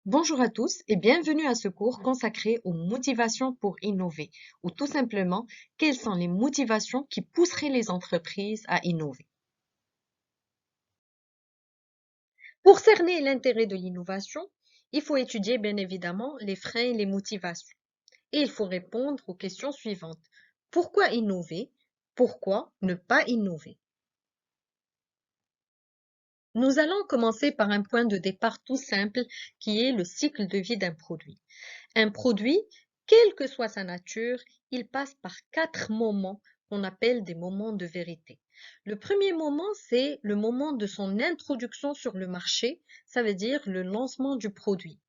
Bonjour à tous et bienvenue à ce cours consacré aux motivations pour innover, ou tout simplement, quelles sont les motivations qui pousseraient les entreprises à innover. Pour cerner l'intérêt de l'innovation, il faut étudier bien évidemment les freins et les motivations. Et il faut répondre aux questions suivantes. Pourquoi innover? Pourquoi ne pas innover? Nous allons commencer par un point de départ tout simple qui est le cycle de vie d'un produit. Un produit, quelle que soit sa nature, il passe par 4 moments qu'on appelle des moments de vérité. Le premier moment, c'est le moment de son introduction sur le marché, ça veut dire le lancement du produit.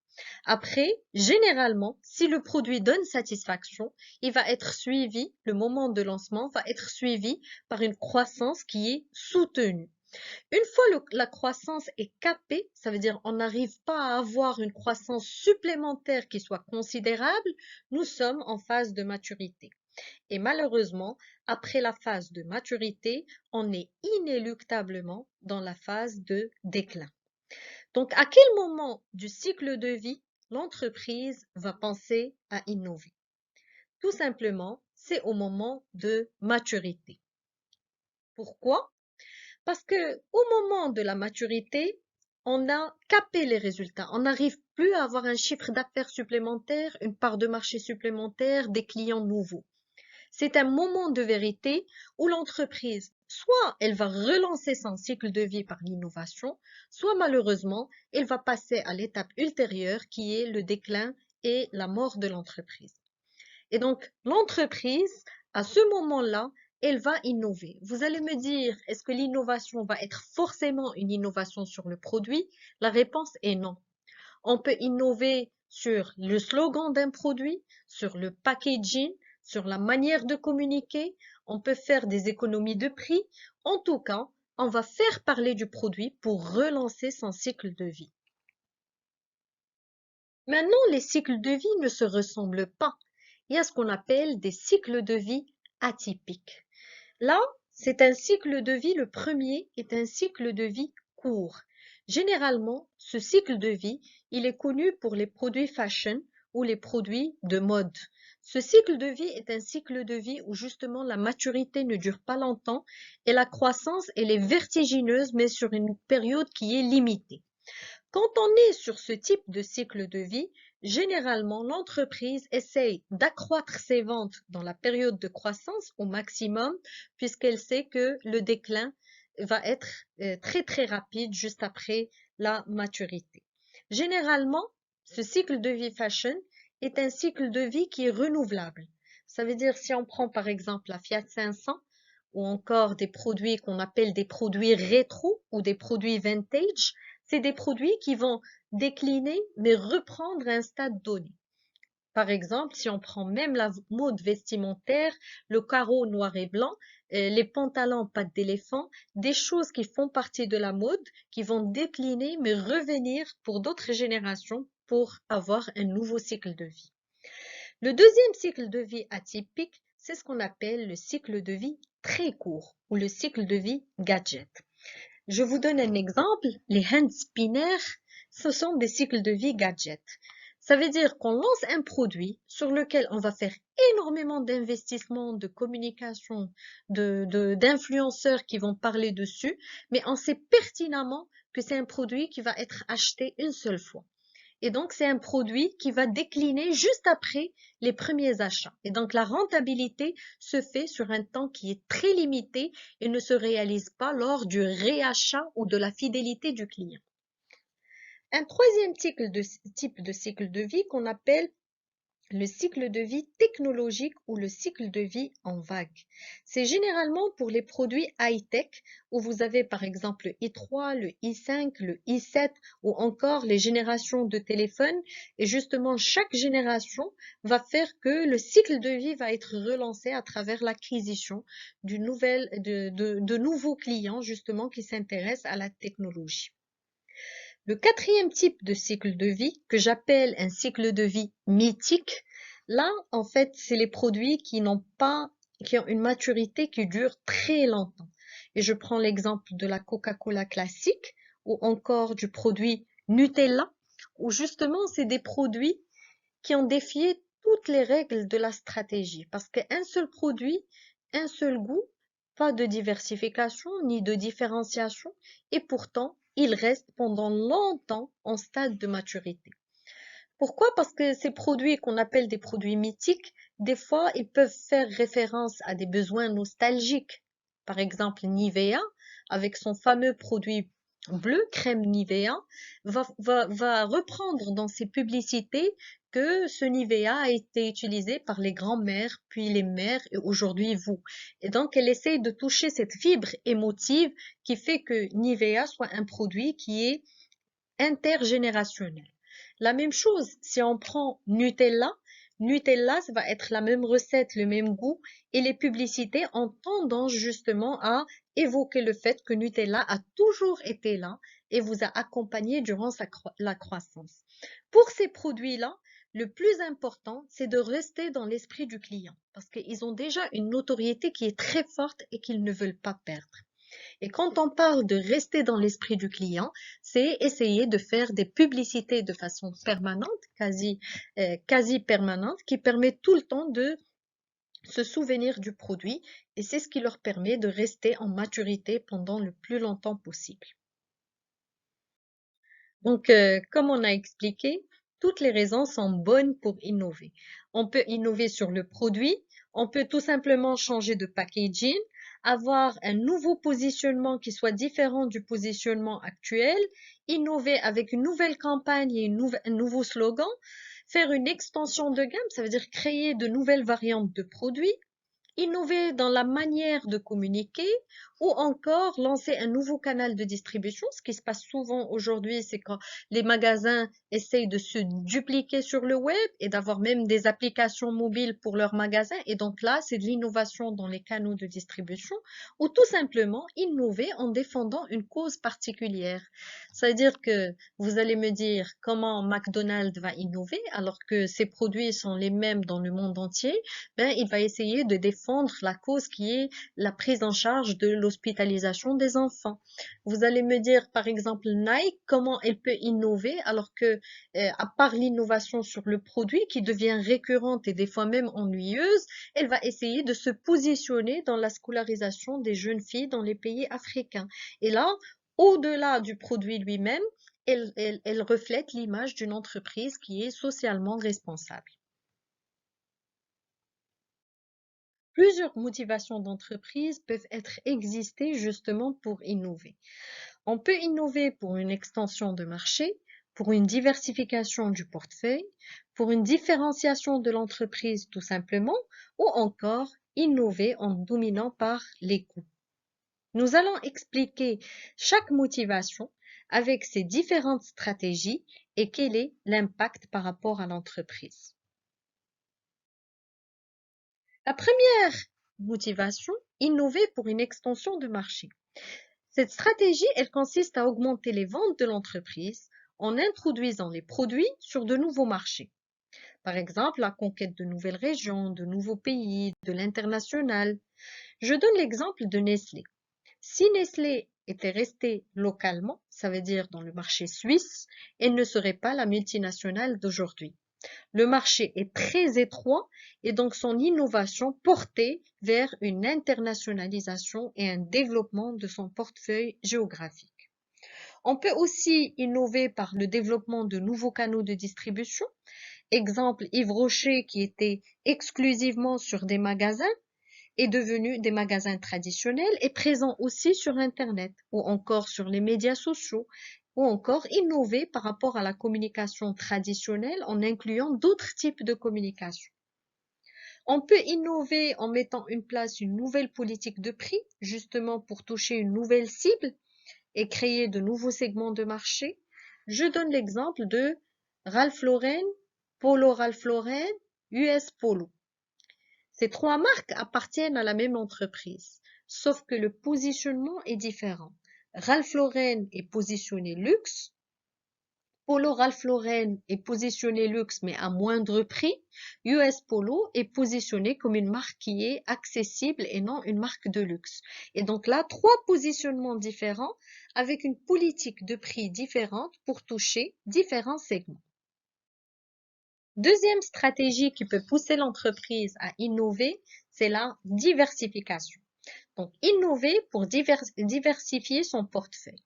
Après, généralement, si le produit donne satisfaction, il va être suivi, le moment de lancement va être suivi par une croissance qui est soutenue. Une fois la croissance est capée, ça veut dire on n'arrive pas à avoir une croissance supplémentaire qui soit considérable, nous sommes en phase de maturité. Et malheureusement, après la phase de maturité, on est inéluctablement dans la phase de déclin. Donc, à quel moment du cycle de vie l'entreprise va penser à innover? Tout simplement, c'est au moment de maturité. Pourquoi? Parce que au moment de la maturité, on a capé les résultats. On n'arrive plus à avoir un chiffre d'affaires supplémentaire, une part de marché supplémentaire, des clients nouveaux. C'est un moment de vérité où l'entreprise, soit elle va relancer son cycle de vie par l'innovation, soit malheureusement, elle va passer à l'étape ultérieure qui est le déclin et la mort de l'entreprise. Et donc, l'entreprise, à ce moment-là, elle va innover. Vous allez me dire, est-ce que l'innovation va être forcément une innovation sur le produit? La réponse est non. On peut innover sur le slogan d'un produit, sur le packaging, sur la manière de communiquer. On peut faire des économies de prix. En tout cas, on va faire parler du produit pour relancer son cycle de vie. Maintenant, les cycles de vie ne se ressemblent pas. Il y a ce qu'on appelle des cycles de vie atypiques. Là, c'est un cycle de vie, le premier est un cycle de vie court. Généralement, ce cycle de vie, il est connu pour les produits fashion ou les produits de mode. Ce cycle de vie est un cycle de vie où justement la maturité ne dure pas longtemps et la croissance, elle est vertigineuse mais sur une période qui est limitée. Quand on est sur ce type de cycle de vie, généralement, l'entreprise essaye d'accroître ses ventes dans la période de croissance au maximum, puisqu'elle sait que le déclin va être très très rapide juste après la maturité. Généralement, ce cycle de vie fashion est un cycle de vie qui est renouvelable. Ça veut dire si on prend par exemple la Fiat 500 ou encore des produits qu'on appelle des produits rétro ou des produits vintage, c'est des produits qui vont décliner mais reprendre un stade donné. Par exemple, si on prend même la mode vestimentaire, le carreau noir et blanc, les pantalons pattes d'éléphant, des choses qui font partie de la mode, qui vont décliner mais revenir pour d'autres générations pour avoir un nouveau cycle de vie. Le deuxième cycle de vie atypique, c'est ce qu'on appelle le cycle de vie très court ou le cycle de vie gadget. Je vous donne un exemple, les hand spinners, ce sont des cycles de vie gadgets. Ça veut dire qu'on lance un produit sur lequel on va faire énormément d'investissements, de communication, d'influenceurs qui vont parler dessus, mais on sait pertinemment que c'est un produit qui va être acheté une seule fois. Et donc, c'est un produit qui va décliner juste après les premiers achats. Et donc, la rentabilité se fait sur un temps qui est très limité et ne se réalise pas lors du réachat ou de la fidélité du client. Un troisième type de cycle de vie qu'on appelle le cycle de vie technologique ou le cycle de vie en vague. C'est généralement pour les produits high-tech où vous avez par exemple le i3, le i5, le i7 ou encore les générations de téléphones. Et justement, chaque génération va faire que le cycle de vie va être relancé à travers l'acquisition de nouveaux clients justement qui s'intéressent à la technologie. Le quatrième type de cycle de vie, que j'appelle un cycle de vie mythique, là, en fait, c'est les produits qui ont une maturité qui dure très longtemps. Et je prends l'exemple de la Coca-Cola classique ou encore du produit Nutella où justement c'est des produits qui ont défié toutes les règles de la stratégie. Parce qu'un seul produit, un seul goût, pas de diversification ni de différenciation, et pourtant, il reste pendant longtemps en stade de maturité. Pourquoi? Parce que ces produits qu'on appelle des produits mythiques, des fois, ils peuvent faire référence à des besoins nostalgiques. Par exemple, Nivea, avec son fameux produit bleu, crème Nivea, va reprendre dans ses publicités que ce Nivea a été utilisé par les grands-mères, puis les mères et aujourd'hui vous. Et donc, elle essaye de toucher cette fibre émotive qui fait que Nivea soit un produit qui est intergénérationnel. La même chose, si on prend Nutella, Nutella, ça va être la même recette, le même goût, et les publicités ont tendance justement à évoquer le fait que Nutella a toujours été là et vous a accompagné durant la croissance. Pour ces produits-là, le plus important, c'est de rester dans l'esprit du client parce qu'ils ont déjà une notoriété qui est très forte et qu'ils ne veulent pas perdre. Et quand on parle de rester dans l'esprit du client, c'est essayer de faire des publicités de façon permanente, quasi permanente, qui permet tout le temps de se souvenir du produit et c'est ce qui leur permet de rester en maturité pendant le plus longtemps possible. Donc, comme on a expliqué, toutes les raisons sont bonnes pour innover. On peut innover sur le produit, on peut tout simplement changer de packaging, avoir un nouveau positionnement qui soit différent du positionnement actuel, innover avec une nouvelle campagne et un nouveau slogan, faire une extension de gamme, ça veut dire créer de nouvelles variantes de produits, innover dans la manière de communiquer ou encore lancer un nouveau canal de distribution. Ce qui se passe souvent aujourd'hui, c'est quand les magasins essayent de se dupliquer sur le web et d'avoir même des applications mobiles pour leurs magasins. Et donc là, c'est de l'innovation dans les canaux de distribution ou tout simplement innover en défendant une cause particulière. C'est-à-dire que vous allez me dire comment McDonald's va innover alors que ses produits sont les mêmes dans le monde entier. Ben, il va essayer de défendre la cause qui est la prise en charge de l'hospitalisation des enfants. Vous allez me dire, par exemple, Nike, comment elle peut innover alors que, à part l'innovation sur le produit qui devient récurrente et des fois même ennuyeuse, elle va essayer de se positionner dans la scolarisation des jeunes filles dans les pays africains. Et là, au-delà du produit lui-même, elle reflète l'image d'une entreprise qui est socialement responsable. Plusieurs motivations d'entreprise peuvent être exister justement pour innover. On peut innover pour une extension de marché, pour une diversification du portefeuille, pour une différenciation de l'entreprise tout simplement, ou encore innover en dominant par les coûts. Nous allons expliquer chaque motivation avec ses différentes stratégies et quel est l'impact par rapport à l'entreprise. La première motivation, innover pour une extension de marché. Cette stratégie, elle consiste à augmenter les ventes de l'entreprise en introduisant les produits sur de nouveaux marchés. Par exemple, la conquête de nouvelles régions, de nouveaux pays, de l'international. Je donne l'exemple de Nestlé. Si Nestlé était resté localement, ça veut dire dans le marché suisse, elle ne serait pas la multinationale d'aujourd'hui. Le marché est très étroit et donc son innovation portée vers une internationalisation et un développement de son portefeuille géographique. On peut aussi innover par le développement de nouveaux canaux de distribution. Exemple, Yves Rocher qui était exclusivement sur des magasins est devenu des magasins traditionnels et présent aussi sur Internet ou encore sur les médias sociaux ou encore innover par rapport à la communication traditionnelle en incluant d'autres types de communication. On peut innover en mettant en place une nouvelle politique de prix, justement pour toucher une nouvelle cible et créer de nouveaux segments de marché. Je donne l'exemple de Ralph Lauren, Polo Ralph Lauren, US Polo. Ces trois marques appartiennent à la même entreprise, sauf que le positionnement est différent. Ralph Lauren est positionné luxe, Polo Ralph Lauren est positionné luxe mais à moindre prix. US Polo est positionné comme une marque qui est accessible et non une marque de luxe. Et donc là, trois positionnements différents avec une politique de prix différente pour toucher différents segments. Deuxième stratégie qui peut pousser l'entreprise à innover, c'est la diversification. Donc, innover pour diversifier son portefeuille.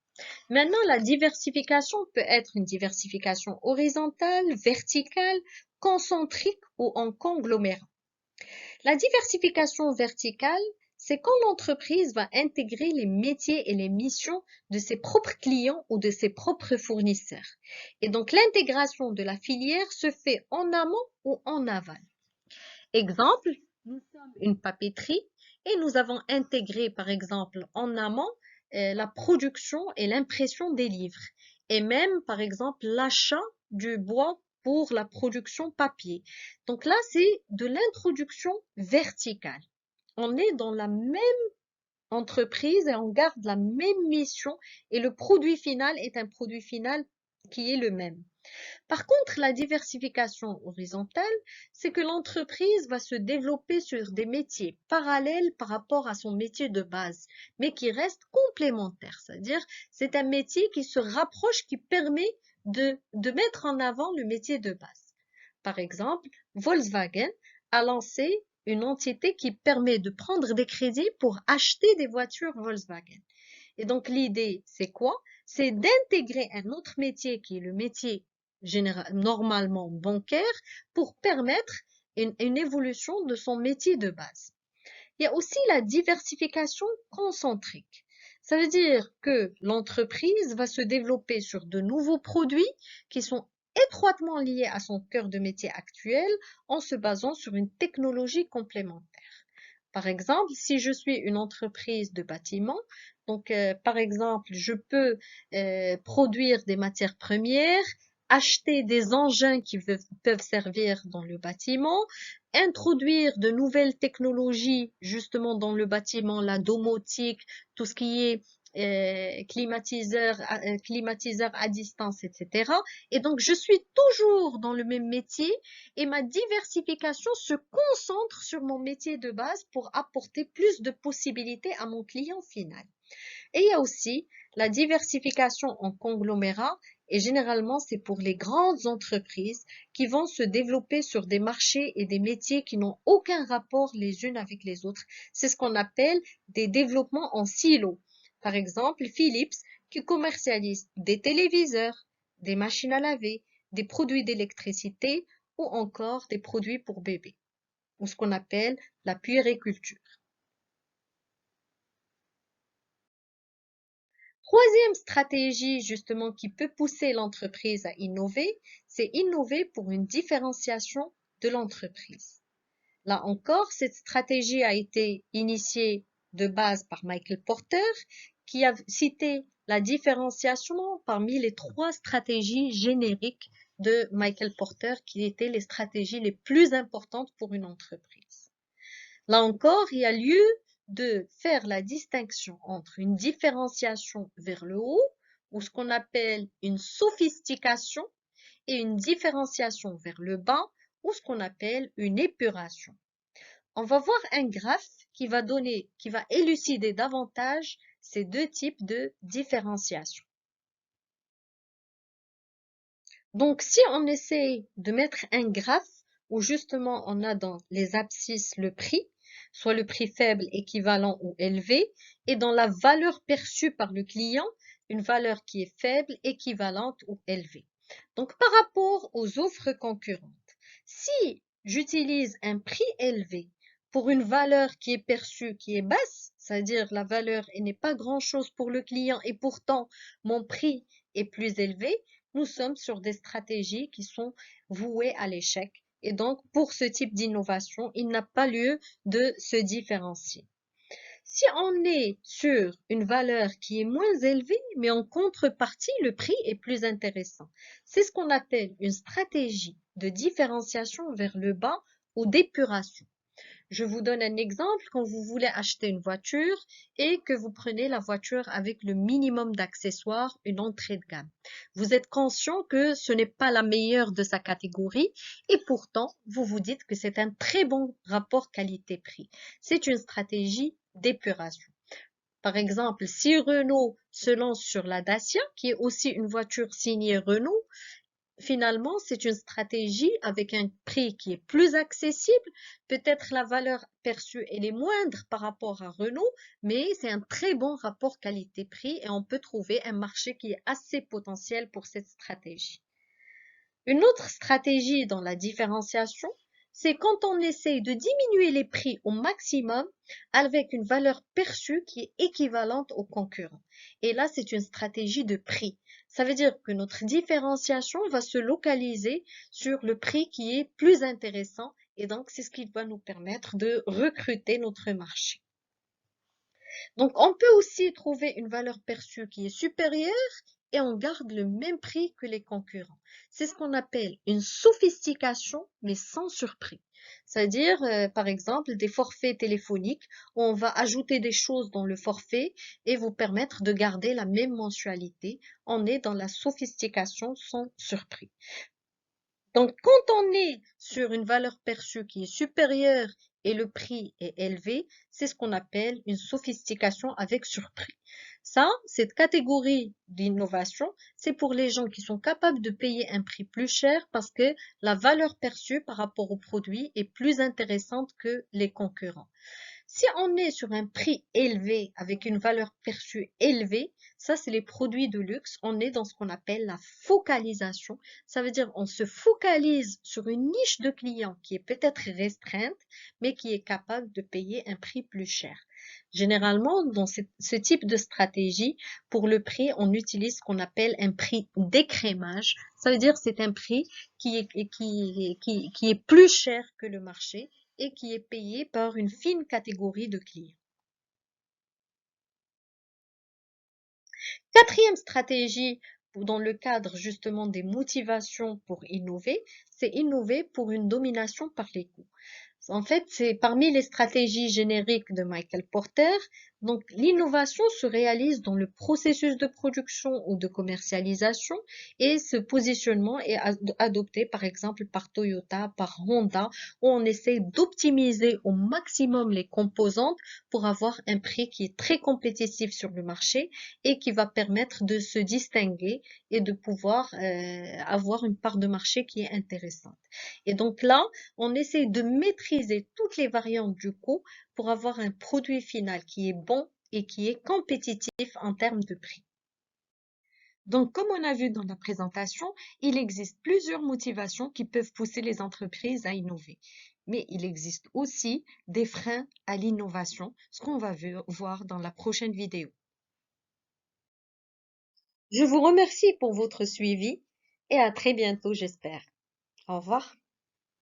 Maintenant, la diversification peut être une diversification horizontale, verticale, concentrique ou en conglomérat. La diversification verticale, c'est quand l'entreprise va intégrer les métiers et les missions de ses propres clients ou de ses propres fournisseurs. Et donc, l'intégration de la filière se fait en amont ou en aval. Exemple, nous sommes une papeterie et nous avons intégré, par exemple, en amont, la production et l'impression des livres et même, par exemple, l'achat du bois pour la production papier. Donc là, c'est de l'introduction verticale. On est dans la même entreprise et on garde la même mission et le produit final est un produit final qui est le même. Par contre, la diversification horizontale, c'est que l'entreprise va se développer sur des métiers parallèles par rapport à son métier de base, mais qui restent complémentaires. C'est-à-dire, c'est un métier qui se rapproche, qui permet de mettre en avant le métier de base. Par exemple, Volkswagen a lancé une entité qui permet de prendre des crédits pour acheter des voitures Volkswagen. Et donc, l'idée, c'est quoi? C'est d'intégrer un autre métier qui est le métier normalement bancaire pour permettre une évolution de son métier de base. Il y a aussi la diversification concentrique. Ça veut dire que l'entreprise va se développer sur de nouveaux produits qui sont étroitement liés à son cœur de métier actuel en se basant sur une technologie complémentaire. Par exemple, si je suis une entreprise de bâtiment, donc par exemple, je peux produire des matières premières, acheter des engins qui peuvent servir dans le bâtiment, introduire de nouvelles technologies justement dans le bâtiment, la domotique, tout ce qui est climatiseur à distance, etc. Et donc, je suis toujours dans le même métier et ma diversification se concentre sur mon métier de base pour apporter plus de possibilités à mon client final. Et il y a aussi la diversification en conglomérat et généralement c'est pour les grandes entreprises qui vont se développer sur des marchés et des métiers qui n'ont aucun rapport les unes avec les autres. C'est ce qu'on appelle des développements en silo. Par exemple, Philips qui commercialise des téléviseurs, des machines à laver, des produits d'électricité ou encore des produits pour bébés, ou ce qu'on appelle la puériculture. Troisième stratégie justement qui peut pousser l'entreprise à innover, c'est innover pour une différenciation de l'entreprise. Là encore, cette stratégie a été initiée de base par Michael Porter qui a cité la différenciation parmi les trois stratégies génériques de Michael Porter qui étaient les stratégies les plus importantes pour une entreprise. Là encore, il y a lieu de faire la distinction entre une différenciation vers le haut, ou ce qu'on appelle une sophistication, et une différenciation vers le bas, ou ce qu'on appelle une épuration. On va voir un graphe qui va élucider davantage ces deux types de différenciation. Donc, si on essaie de mettre un graphe où justement on a dans les abscisses le prix, soit le prix faible, équivalent ou élevé, et dans la valeur perçue par le client, une valeur qui est faible, équivalente ou élevée. Donc, par rapport aux offres concurrentes, si j'utilise un prix élevé pour une valeur qui est perçue, qui est basse, c'est-à-dire la valeur n'est pas grand-chose pour le client et pourtant mon prix est plus élevé, nous sommes sur des stratégies qui sont vouées à l'échec. Et donc, pour ce type d'innovation, il n'a pas lieu de se différencier. Si on est sur une valeur qui est moins élevée, mais en contrepartie, le prix est plus intéressant. C'est ce qu'on appelle une stratégie de différenciation vers le bas ou d'épuration. Je vous donne un exemple quand vous voulez acheter une voiture et que vous prenez la voiture avec le minimum d'accessoires, une entrée de gamme. Vous êtes conscient que ce n'est pas la meilleure de sa catégorie et pourtant, vous vous dites que c'est un très bon rapport qualité-prix. C'est une stratégie d'épuration. Par exemple, si Renault se lance sur la Dacia, qui est aussi une voiture signée Renault, finalement, c'est une stratégie avec un prix qui est plus accessible. Peut-être la valeur perçue, elle est moindre par rapport à Renault, mais c'est un très bon rapport qualité-prix et on peut trouver un marché qui est assez potentiel pour cette stratégie. Une autre stratégie dans la différenciation, c'est quand on essaye de diminuer les prix au maximum avec une valeur perçue qui est équivalente aux concurrents. Et là, c'est une stratégie de prix. Ça veut dire que notre différenciation va se localiser sur le prix qui est plus intéressant et donc c'est ce qui va nous permettre de recruter notre marché. Donc, on peut aussi trouver une valeur perçue qui est supérieure et on garde le même prix que les concurrents. C'est ce qu'on appelle une sophistication, mais sans surprix. C'est-à-dire, par exemple, des forfaits téléphoniques où on va ajouter des choses dans le forfait et vous permettre de garder la même mensualité. On est dans la sophistication sans surprix. Donc, quand on est sur une valeur perçue qui est supérieure et le prix est élevé, c'est ce qu'on appelle une sophistication avec surprix. Ça, cette catégorie d'innovation, c'est pour les gens qui sont capables de payer un prix plus cher parce que la valeur perçue par rapport au produit est plus intéressante que les concurrents. Si on est sur un prix élevé avec une valeur perçue élevée, ça c'est les produits de luxe, on est dans ce qu'on appelle la focalisation. Ça veut dire on se focalise sur une niche de clients qui est peut-être restreinte, mais qui est capable de payer un prix plus cher. Généralement, dans ce type de stratégie, pour le prix, on utilise ce qu'on appelle un prix d'écrémage. Ça veut dire c'est un prix qui est plus cher que le marché et qui est payé par une fine catégorie de clients. Quatrième stratégie dans le cadre justement des motivations pour innover, c'est innover pour une domination par les coûts. En fait, c'est parmi les stratégies génériques de Michael Porter. Donc, l'innovation se réalise dans le processus de production ou de commercialisation et ce positionnement est adopté par exemple par Toyota, par Honda, où on essaie d'optimiser au maximum les composantes pour avoir un prix qui est très compétitif sur le marché et qui va permettre de se distinguer et de pouvoir avoir une part de marché qui est intéressante. Et donc là, on essaie de maîtriser toutes les variantes du coût pour avoir un produit final qui est bon et qui est compétitif en termes de prix. Donc, comme on a vu dans la présentation, il existe plusieurs motivations qui peuvent pousser les entreprises à innover. Mais il existe aussi des freins à l'innovation, ce qu'on va voir dans la prochaine vidéo. Je vous remercie pour votre suivi et à très bientôt, j'espère. Au revoir.